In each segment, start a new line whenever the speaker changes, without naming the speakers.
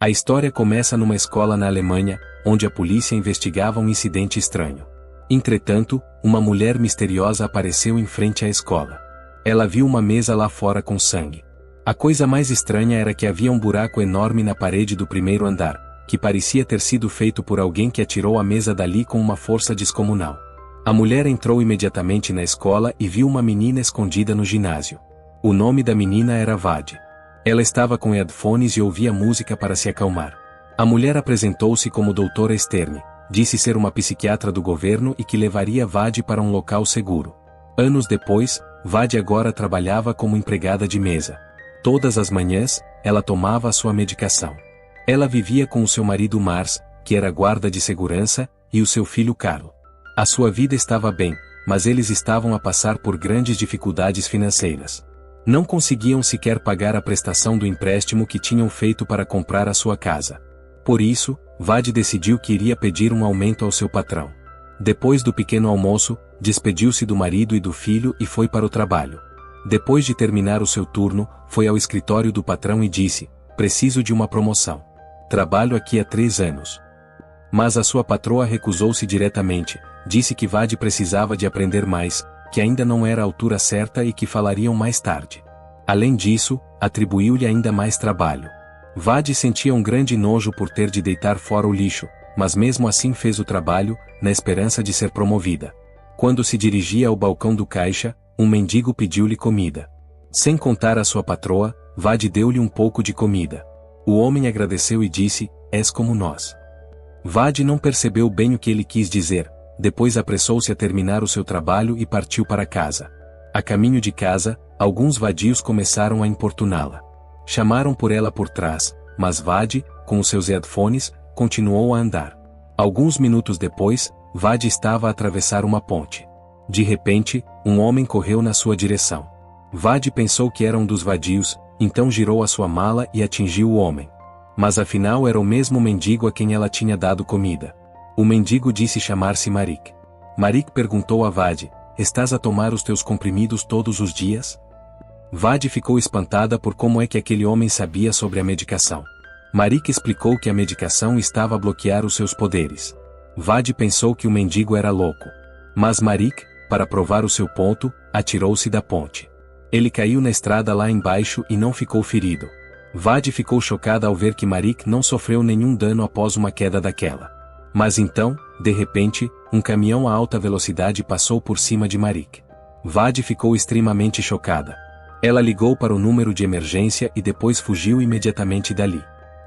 A história começa numa escola na Alemanha, onde a polícia investigava um incidente estranho. Entretanto, uma mulher misteriosa apareceu em frente à escola. Ela viu uma mesa lá fora com sangue. A coisa mais estranha era que havia um buraco enorme na parede do primeiro andar, que parecia ter sido feito por alguém que atirou a mesa dali com uma força descomunal. A mulher entrou imediatamente na escola e viu uma menina escondida no ginásio. O nome da menina era Vade. Ela estava com headphones e ouvia música para se acalmar. A mulher apresentou-se como doutora Stern, disse ser uma psiquiatra do governo e que levaria Vade para um local seguro. Anos depois, Vade agora trabalhava como empregada de mesa. Todas as manhãs, ela tomava a sua medicação. Ela vivia com o seu marido Mars, que era guarda de segurança, e o seu filho Carlo. A sua vida estava bem, mas eles estavam a passar por grandes dificuldades financeiras. Não conseguiam sequer pagar a prestação do empréstimo que tinham feito para comprar a sua casa. Por isso, Vade decidiu que iria pedir um aumento ao seu patrão. Depois do pequeno almoço, despediu-se do marido e do filho e foi para o trabalho. Depois de terminar o seu turno, foi ao escritório do patrão e disse: "Preciso de uma promoção. Trabalho aqui há 3 anos." Mas a sua patroa recusou-se diretamente, disse que Vade precisava de aprender mais, que ainda não era a altura certa e que falariam mais tarde. Além disso, atribuiu-lhe ainda mais trabalho. Vade sentia um grande nojo por ter de deitar fora o lixo, mas mesmo assim fez o trabalho, na esperança de ser promovida. Quando se dirigia ao balcão do caixa, um mendigo pediu-lhe comida. Sem contar a sua patroa, Vade deu-lhe um pouco de comida. O homem agradeceu e disse: "És como nós." Vade não percebeu bem o que ele quis dizer, depois apressou-se a terminar o seu trabalho e partiu para casa. A caminho de casa, alguns vadios começaram a importuná-la. Chamaram por ela por trás, mas Vade, com os seus headphones, continuou a andar. Alguns minutos depois, Vade estava a atravessar uma ponte. De repente, um homem correu na sua direção. Vade pensou que era um dos vadios, então girou a sua mala e atingiu o homem. Mas afinal era o mesmo mendigo a quem ela tinha dado comida. O mendigo disse chamar-se Marik. Marik perguntou a Vade: "Estás a tomar os teus comprimidos todos os dias?" Vade ficou espantada por como é que aquele homem sabia sobre a medicação. Marik explicou que a medicação estava a bloquear os seus poderes. Vade pensou que o mendigo era louco. Mas Marik, para provar o seu ponto, atirou-se da ponte. Ele caiu na estrada lá embaixo e não ficou ferido. Vade ficou chocada ao ver que Marik não sofreu nenhum dano após uma queda daquela. Mas então, de repente, um caminhão a alta velocidade passou por cima de Marik. Vade ficou extremamente chocada. Ela ligou para o número de emergência e depois fugiu imediatamente dali.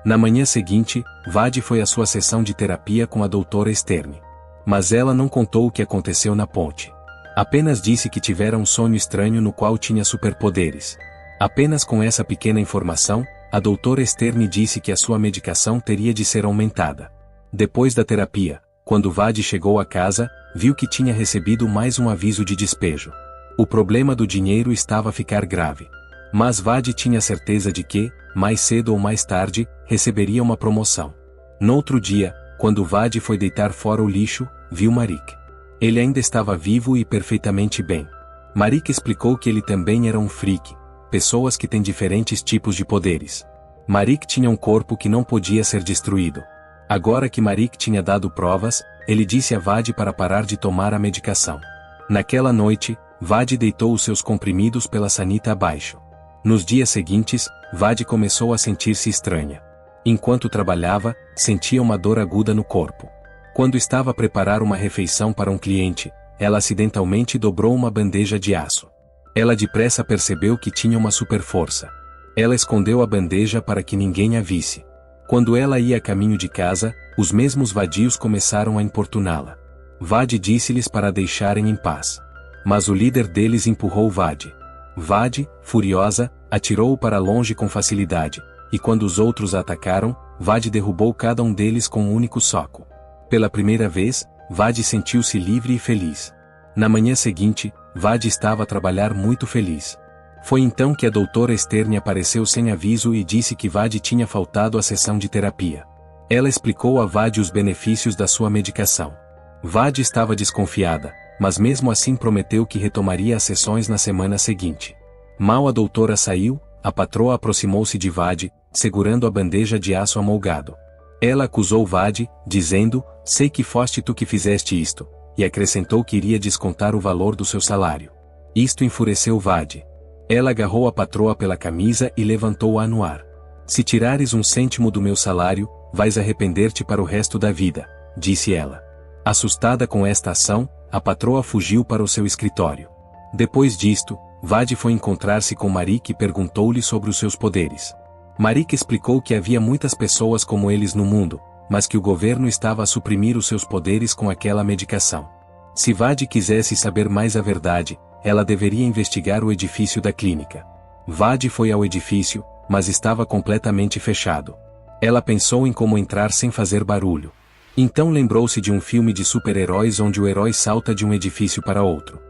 Na manhã seguinte, Vade foi à sua sessão de terapia com a doutora Stern. Mas ela não contou o que aconteceu na ponte. Apenas disse que tivera um sonho estranho no qual tinha superpoderes. Apenas com essa pequena informação, a doutora Stern disse que a sua medicação teria de ser aumentada. Depois da terapia, quando Vade chegou a casa, viu que tinha recebido mais um aviso de despejo. O problema do dinheiro estava a ficar grave. Mas Vade tinha certeza de que, mais cedo ou mais tarde, receberia uma promoção. No outro dia, quando Vade foi deitar fora o lixo, viu Marik. Ele ainda estava vivo e perfeitamente bem. Marik explicou que ele também era um freak, pessoas que têm diferentes tipos de poderes. Marik tinha um corpo que não podia ser destruído. Agora que Marik tinha dado provas, ele disse a Vade para parar de tomar a medicação. Naquela noite, Vade deitou os seus comprimidos pela sanita abaixo. Nos dias seguintes, Vade começou a sentir-se estranha. Enquanto trabalhava, sentia uma dor aguda no corpo. Quando estava a preparar uma refeição para um cliente, ela acidentalmente dobrou uma bandeja de aço. Ela depressa percebeu que tinha uma super força. Ela escondeu a bandeja para que ninguém a visse. Quando ela ia a caminho de casa, os mesmos vadios começaram a importuná-la. Vade disse-lhes para a deixarem em paz. Mas o líder deles empurrou Vade. Vade, furiosa, atirou-o para longe com facilidade, e quando os outros a atacaram, Vade derrubou cada um deles com um único soco. Pela primeira vez, Vade sentiu-se livre e feliz. Na manhã seguinte, Vade estava a trabalhar muito feliz. Foi então que a doutora Stern apareceu sem aviso e disse que Vade tinha faltado à sessão de terapia. Ela explicou a Vade os benefícios da sua medicação. Vade estava desconfiada, mas mesmo assim prometeu que retomaria as sessões na semana seguinte. Mal a doutora saiu, a patroa aproximou-se de Vadi, segurando a bandeja de aço amolgado. Ela acusou Vadi, dizendo: sei que foste tu que fizeste isto, e acrescentou que iria descontar o valor do seu salário. Isto enfureceu Vadi. Ela agarrou a patroa pela camisa e levantou-a no ar. Se tirares 1 cêntimo do meu salário, vais arrepender-te para o resto da vida, disse ela. Assustada com esta ação, a patroa fugiu para o seu escritório. Depois disto, Vadi foi encontrar-se com Marik e perguntou-lhe sobre os seus poderes. Marik explicou que havia muitas pessoas como eles no mundo, mas que o governo estava a suprimir os seus poderes com aquela medicação. Se Vadi quisesse saber mais a verdade, ela deveria investigar o edifício da clínica. Vadi foi ao edifício, mas estava completamente fechado. Ela pensou em como entrar sem fazer barulho. Então lembrou-se de um filme de super-heróis onde o herói salta de um edifício para outro.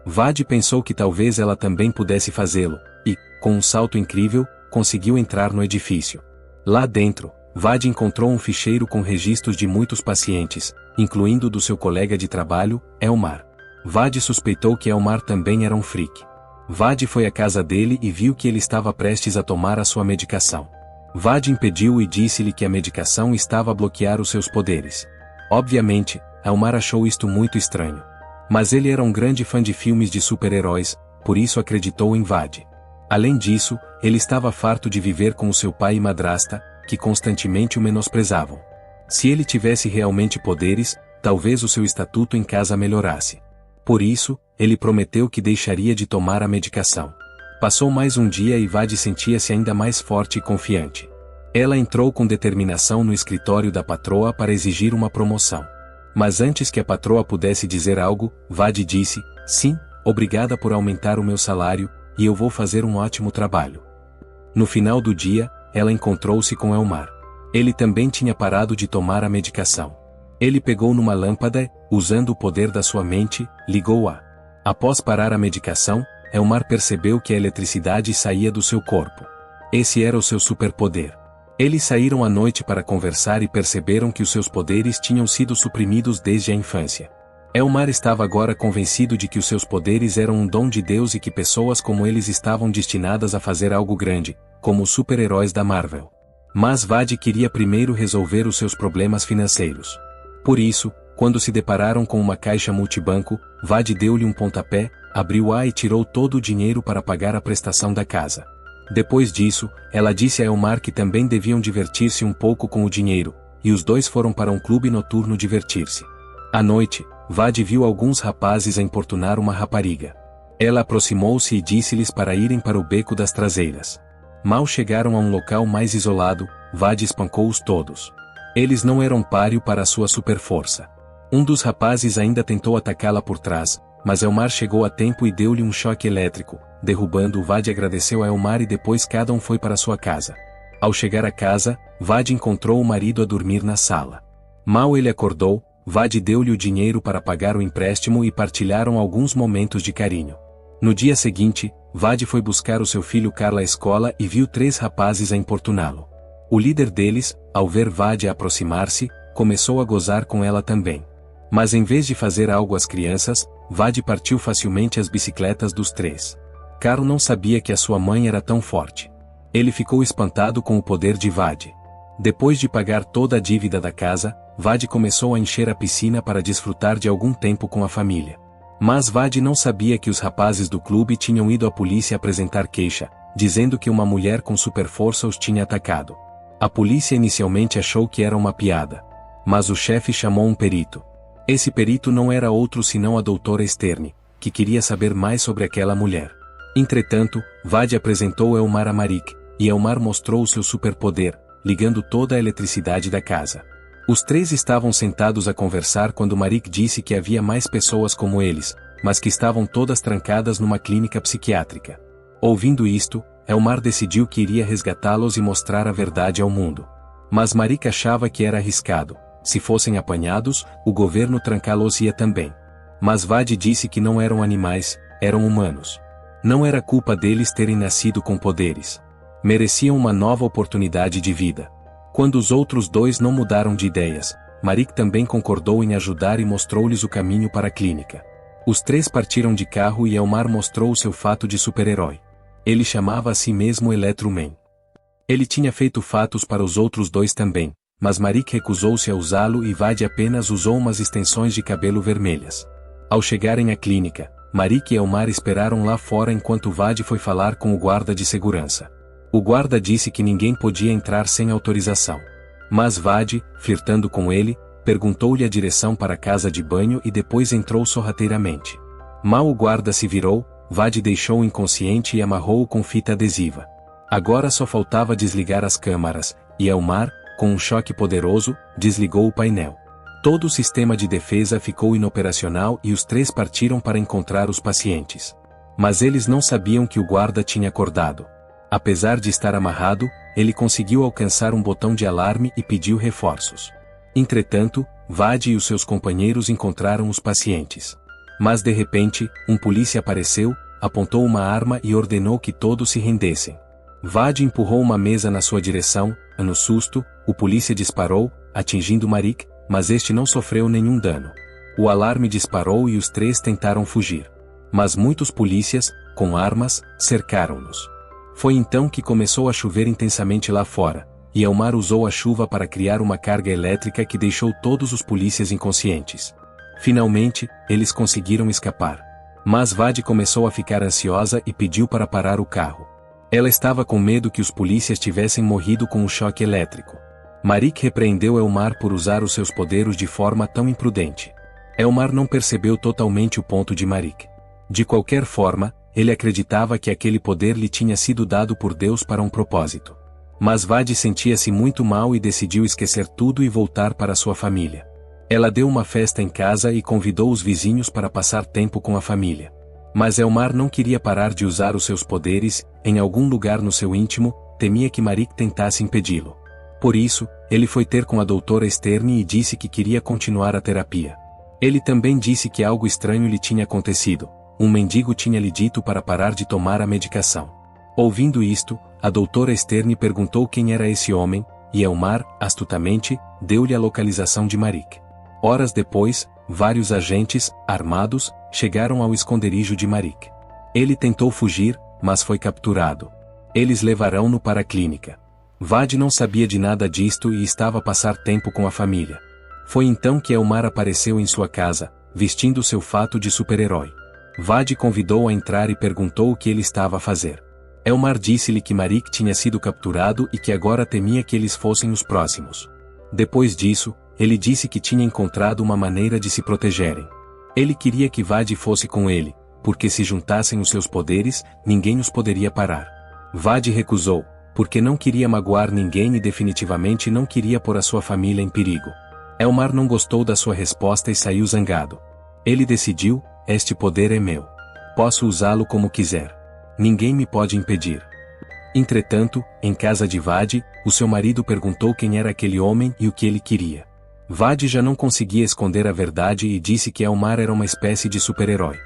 Vadi pensou que talvez ela também pudesse fazê-lo, e, com um salto incrível, conseguiu entrar no edifício. Lá dentro, Vadi encontrou um ficheiro com registros de muitos pacientes, incluindo do seu colega de trabalho, Elmar. Vadi suspeitou que Elmar também era um freak. Vadi foi à casa dele e viu que ele estava prestes a tomar a sua medicação. Vadi impediu-o e disse-lhe que a medicação estava a bloquear os seus poderes. Obviamente, Elmar achou isto muito estranho. Mas ele era um grande fã de filmes de super-heróis, por isso acreditou em Vadi. Além disso, ele estava farto de viver com o seu pai e madrasta, que constantemente o menosprezavam. Se ele tivesse realmente poderes, talvez o seu estatuto em casa melhorasse. Por isso, ele prometeu que deixaria de tomar a medicação. Passou mais um dia e Vadi sentia-se ainda mais forte e confiante. Ela entrou com determinação no escritório da patroa para exigir uma promoção. Mas antes que a patroa pudesse dizer algo, Vadi disse: sim, obrigada por aumentar o meu salário, e eu vou fazer um ótimo trabalho. No final do dia, ela encontrou-se com Elmar. Ele também tinha parado de tomar a medicação. Ele pegou numa lâmpada, usando o poder da sua mente, ligou-a. Após parar a medicação, Elmar percebeu que a eletricidade saía do seu corpo. Esse era o seu superpoder. Eles saíram à noite para conversar e perceberam que os seus poderes tinham sido suprimidos desde a infância. Elmar estava agora convencido de que os seus poderes eram um dom de Deus e que pessoas como eles estavam destinadas a fazer algo grande, como os super-heróis da Marvel. Mas Vadi queria primeiro resolver os seus problemas financeiros. Por isso, quando se depararam com uma caixa multibanco, Vadi deu-lhe um pontapé, abriu-a e tirou todo o dinheiro para pagar a prestação da casa. Depois disso, ela disse a Elmar que também deviam divertir-se um pouco com o dinheiro, e os dois foram para um clube noturno divertir-se. À noite, Vadi viu alguns rapazes a importunar uma rapariga. Ela aproximou-se e disse-lhes para irem para o beco das traseiras. Mal chegaram a um local mais isolado, Vadi espancou-os todos. Eles não eram páreo para a sua superforça. Um dos rapazes ainda tentou atacá-la por trás, mas Elmar chegou a tempo e deu-lhe um choque elétrico. Derrubando-o, Vadi agradeceu a Elmar e depois cada um foi para sua casa. Ao chegar à casa, Vadi encontrou o marido a dormir na sala. Mal ele acordou, Vadi deu-lhe o dinheiro para pagar o empréstimo e partilharam alguns momentos de carinho. No dia seguinte, Vadi foi buscar o seu filho Carla à escola e viu 3 rapazes a importuná-lo. O líder deles, ao ver Vadi aproximar-se, começou a gozar com ela também. Mas em vez de fazer algo às crianças, Vadi partiu facilmente as bicicletas dos 3. Carl não sabia que a sua mãe era tão forte. Ele ficou espantado com o poder de Vadi. Depois de pagar toda a dívida da casa, Vadi começou a encher a piscina para desfrutar de algum tempo com a família. Mas Vadi não sabia que os rapazes do clube tinham ido à polícia apresentar queixa, dizendo que uma mulher com superforça os tinha atacado. A polícia inicialmente achou que era uma piada. Mas o chefe chamou um perito. Esse perito não era outro senão a doutora Sterne, que queria saber mais sobre aquela mulher. Entretanto, Vadi apresentou Elmar a Marik, e Elmar mostrou o seu superpoder, ligando toda a eletricidade da casa. Os 3 estavam sentados a conversar quando Marik disse que havia mais pessoas como eles, mas que estavam todas trancadas numa clínica psiquiátrica. Ouvindo isto, Elmar decidiu que iria resgatá-los e mostrar a verdade ao mundo. Mas Marik achava que era arriscado. Se fossem apanhados, o governo trancá-los-ia também. Mas Vadi disse que não eram animais, eram humanos. Não era culpa deles terem nascido com poderes. Mereciam uma nova oportunidade de vida. Quando os outros 2 não mudaram de ideias, Marik também concordou em ajudar e mostrou-lhes o caminho para a clínica. Os 3 partiram de carro e Elmar mostrou o seu fato de super-herói. Ele chamava a si mesmo Electro-Man. Ele tinha feito fatos para os outros dois também, mas Marik recusou-se a usá-lo e Vad apenas usou umas extensões de cabelo vermelhas. Ao chegarem à clínica, Marik e Elmar esperaram lá fora enquanto Vad foi falar com o guarda de segurança. O guarda disse que ninguém podia entrar sem autorização. Mas Vad, flertando com ele, perguntou-lhe a direção para a casa de banho e depois entrou sorrateiramente. Mal o guarda se virou, Vad deixou-o inconsciente e amarrou-o com fita adesiva. Agora só faltava desligar as câmaras, e Elmar, com um choque poderoso, desligou o painel. Todo o sistema de defesa ficou inoperacional e os três partiram para encontrar os pacientes. Mas eles não sabiam que o guarda tinha acordado. Apesar de estar amarrado, ele conseguiu alcançar um botão de alarme e pediu reforços. Entretanto, Vad e os seus companheiros encontraram os pacientes. Mas de repente, um polícia apareceu, apontou uma arma e ordenou que todos se rendessem. Vad empurrou uma mesa na sua direção, e no susto, o polícia disparou, atingindo Marik, mas este não sofreu nenhum dano. O alarme disparou e os três tentaram fugir. Mas muitos polícias, com armas, cercaram-nos. Foi então que começou a chover intensamente lá fora, e Elmar usou a chuva para criar uma carga elétrica que deixou todos os polícias inconscientes. Finalmente, eles conseguiram escapar. Mas Vad começou a ficar ansiosa e pediu para parar o carro. Ela estava com medo que os polícias tivessem morrido com o choque elétrico. Marik repreendeu Elmar por usar os seus poderes de forma tão imprudente. Elmar não percebeu totalmente o ponto de Marik. De qualquer forma, ele acreditava que aquele poder lhe tinha sido dado por Deus para um propósito. Mas Vad sentia-se muito mal e decidiu esquecer tudo e voltar para sua família. Ela deu uma festa em casa e convidou os vizinhos para passar tempo com a família. Mas Elmar não queria parar de usar os seus poderes, em algum lugar no seu íntimo, temia que Marik tentasse impedi-lo. Por isso, ele foi ter com a doutora Stern e disse que queria continuar a terapia. Ele também disse que algo estranho lhe tinha acontecido. Um mendigo tinha lhe dito para parar de tomar a medicação. Ouvindo isto, a doutora Stern perguntou quem era esse homem, e Elmar, astutamente, deu-lhe a localização de Marik. Horas depois, vários agentes, armados, chegaram ao esconderijo de Marik. Ele tentou fugir, mas foi capturado. Eles levarão-no para a clínica. Vad não sabia de nada disto e estava a passar tempo com a família. Foi então que Elmar apareceu em sua casa, vestindo seu fato de super-herói. Vad convidou-o a entrar e perguntou o que ele estava a fazer. Elmar disse-lhe que Marik tinha sido capturado e que agora temia que eles fossem os próximos. Depois disso, ele disse que tinha encontrado uma maneira de se protegerem. Ele queria que Vad fosse com ele, porque se juntassem os seus poderes, ninguém os poderia parar. Vad recusou, porque não queria magoar ninguém e definitivamente não queria pôr a sua família em perigo. Elmar não gostou da sua resposta e saiu zangado. Ele decidiu: este poder é meu. Posso usá-lo como quiser. Ninguém me pode impedir. Entretanto, em casa de Vad, o seu marido perguntou quem era aquele homem e o que ele queria. Vad já não conseguia esconder a verdade e disse que Elmar era uma espécie de super-herói.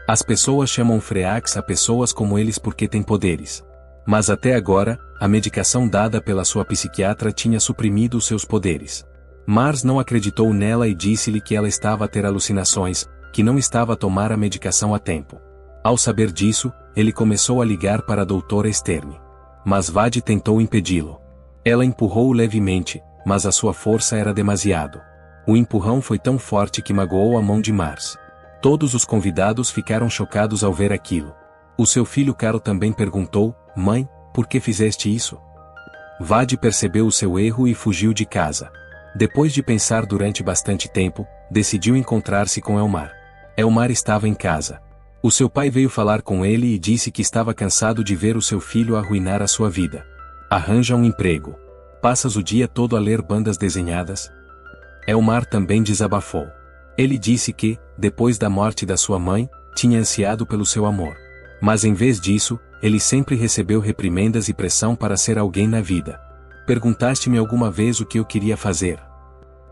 As pessoas chamam Freax a pessoas como eles porque têm poderes. Mas até agora, a medicação dada pela sua psiquiatra tinha suprimido os seus poderes. Mars não acreditou nela e disse-lhe que ela estava a ter alucinações, que não estava a tomar a medicação a tempo. Ao saber disso, ele começou a ligar para a doutora Stern. Mas Vad tentou impedi-lo. Ela empurrou-o levemente, mas a sua força era demasiado. O empurrão foi tão forte que magoou a mão de Mars. Todos os convidados ficaram chocados ao ver aquilo. O seu filho Carl também perguntou: mãe, por que fizeste isso? Vad percebeu o seu erro e fugiu de casa. Depois de pensar durante bastante tempo, decidiu encontrar-se com Elmar. Elmar estava em casa. O seu pai veio falar com ele e disse que estava cansado de ver o seu filho arruinar a sua vida. Arranja um emprego. Passas o dia todo a ler bandas desenhadas? Elmar também desabafou. Ele disse que, depois da morte da sua mãe, tinha ansiado pelo seu amor. Mas em vez disso, ele sempre recebeu reprimendas e pressão para ser alguém na vida. Perguntaste-me alguma vez o que eu queria fazer?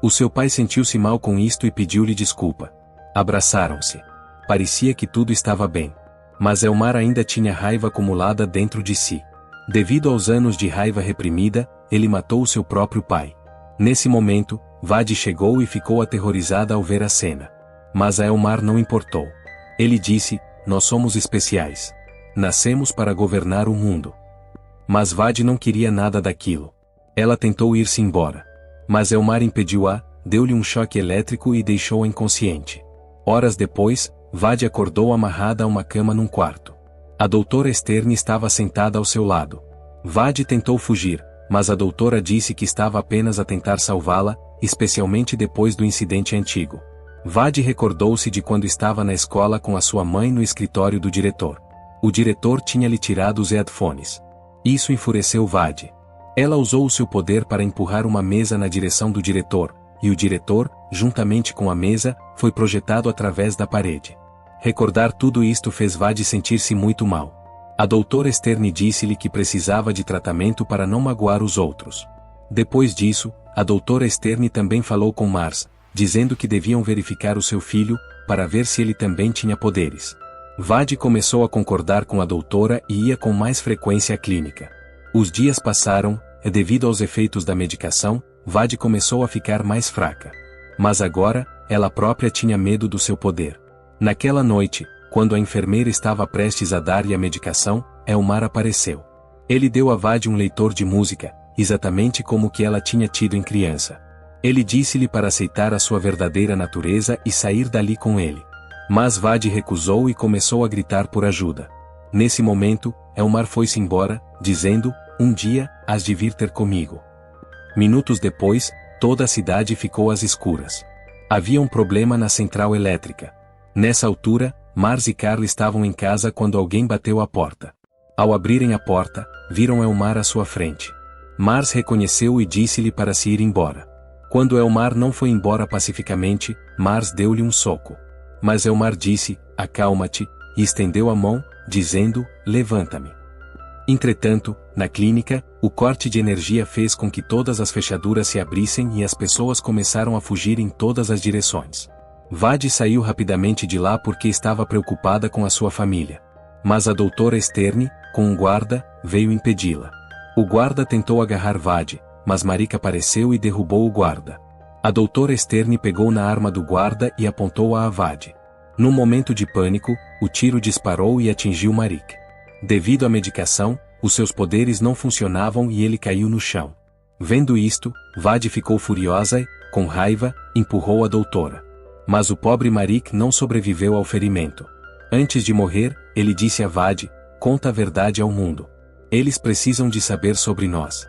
O seu pai sentiu-se mal com isto e pediu-lhe desculpa. Abraçaram-se. Parecia que tudo estava bem. Mas Elmar ainda tinha raiva acumulada dentro de si. Devido aos anos de raiva reprimida, ele matou o seu próprio pai. Nesse momento, Vad chegou e ficou aterrorizada ao ver a cena. Mas a Elmar não importou. Ele disse: nós somos especiais. Nascemos para governar o mundo. Mas Vade não queria nada daquilo. Ela tentou ir-se embora. Mas Elmar impediu-a, deu-lhe um choque elétrico e deixou-a inconsciente. Horas depois, Vade acordou amarrada a uma cama num quarto. A doutora Stern estava sentada ao seu lado. Vade tentou fugir, mas a doutora disse que estava apenas a tentar salvá-la, especialmente depois do incidente antigo. Vade recordou-se de quando estava na escola com a sua mãe no escritório do diretor. O diretor tinha-lhe tirado os headphones. Isso enfureceu Vade. Ela usou o seu poder para empurrar uma mesa na direção do diretor, e o diretor, juntamente com a mesa, foi projetado através da parede. Recordar tudo isto fez Vade sentir-se muito mal. A doutora Stern disse-lhe que precisava de tratamento para não magoar os outros. Depois disso, a doutora Stern também falou com Mars, dizendo que deviam verificar o seu filho, para ver se ele também tinha poderes. Vade começou a concordar com a doutora e ia com mais frequência à clínica. Os dias passaram, e devido aos efeitos da medicação, Vade começou a ficar mais fraca. Mas agora, ela própria tinha medo do seu poder. Naquela noite, quando a enfermeira estava prestes a dar-lhe a medicação, Elmar apareceu. Ele deu a Vade um leitor de música, exatamente como o que ela tinha tido em criança. Ele disse-lhe para aceitar a sua verdadeira natureza e sair dali com ele. Mas Vade recusou e começou a gritar por ajuda. Nesse momento, Elmar foi-se embora, dizendo, um dia, hás de vir ter comigo. Minutos depois, toda a cidade ficou às escuras. Havia um problema na central elétrica. Nessa altura, Mars e Carla estavam em casa quando alguém bateu à porta. Ao abrirem a porta, viram Elmar à sua frente. Mars reconheceu e disse-lhe para se ir embora. Quando Elmar não foi embora pacificamente, Mars deu-lhe um soco. Mas Elmar disse, acalma-te, e estendeu a mão, dizendo, levanta-me. Entretanto, na clínica, o corte de energia fez com que todas as fechaduras se abrissem e as pessoas começaram a fugir em todas as direções. Vade saiu rapidamente de lá porque estava preocupada com a sua família. Mas a doutora Stern, com um guarda, veio impedi-la. O guarda tentou agarrar Vade, mas Marika apareceu e derrubou o guarda. A doutora Stern pegou na arma do guarda e apontou-a a Vade. Num momento de pânico, o tiro disparou e atingiu Marika. Devido à medicação, os seus poderes não funcionavam e ele caiu no chão. Vendo isto, Vade ficou furiosa e, com raiva, empurrou a doutora. Mas o pobre Marik não sobreviveu ao ferimento. Antes de morrer, ele disse a Vade, conta a verdade ao mundo. Eles precisam de saber sobre nós.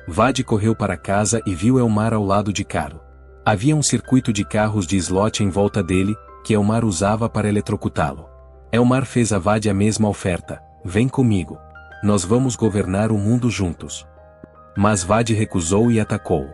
Vade correu para casa e viu Elmar ao lado de Carlo. Havia um circuito de carros de slot em volta dele, que Elmar usava para eletrocutá-lo. Elmar fez a Vade a mesma oferta, vem comigo. Nós vamos governar o mundo juntos. Mas Vade recusou e atacou.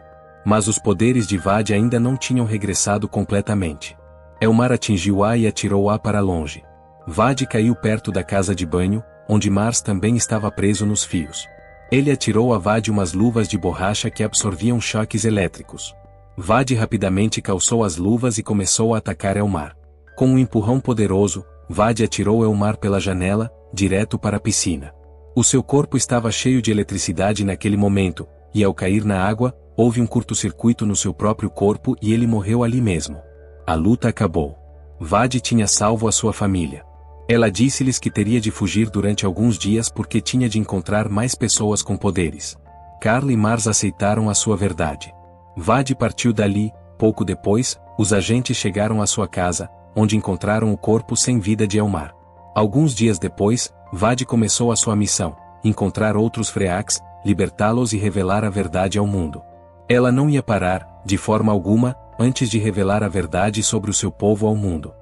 Mas os poderes de Vade ainda não tinham regressado completamente. Elmar atingiu-a e atirou-a para longe. Vade caiu perto da casa de banho, onde Mars também estava preso nos fios. Ele atirou a Vade umas luvas de borracha que absorviam choques elétricos. Vade rapidamente calçou as luvas e começou a atacar Elmar. Com um empurrão poderoso, Vade atirou Elmar pela janela, direto para a piscina. O seu corpo estava cheio de eletricidade naquele momento, e ao cair na água, houve um curto-circuito no seu próprio corpo e ele morreu ali mesmo. A luta acabou. Vade tinha salvo a sua família. Ela disse-lhes que teria de fugir durante alguns dias porque tinha de encontrar mais pessoas com poderes. Carla e Mars aceitaram a sua verdade. Vade partiu dali. Pouco depois, os agentes chegaram à sua casa, onde encontraram o corpo sem vida de Elmar. Alguns dias depois, Vade começou a sua missão, encontrar outros Freaks, libertá-los e revelar a verdade ao mundo. Ela não ia parar, de forma alguma, antes de revelar a verdade sobre o seu povo ao mundo.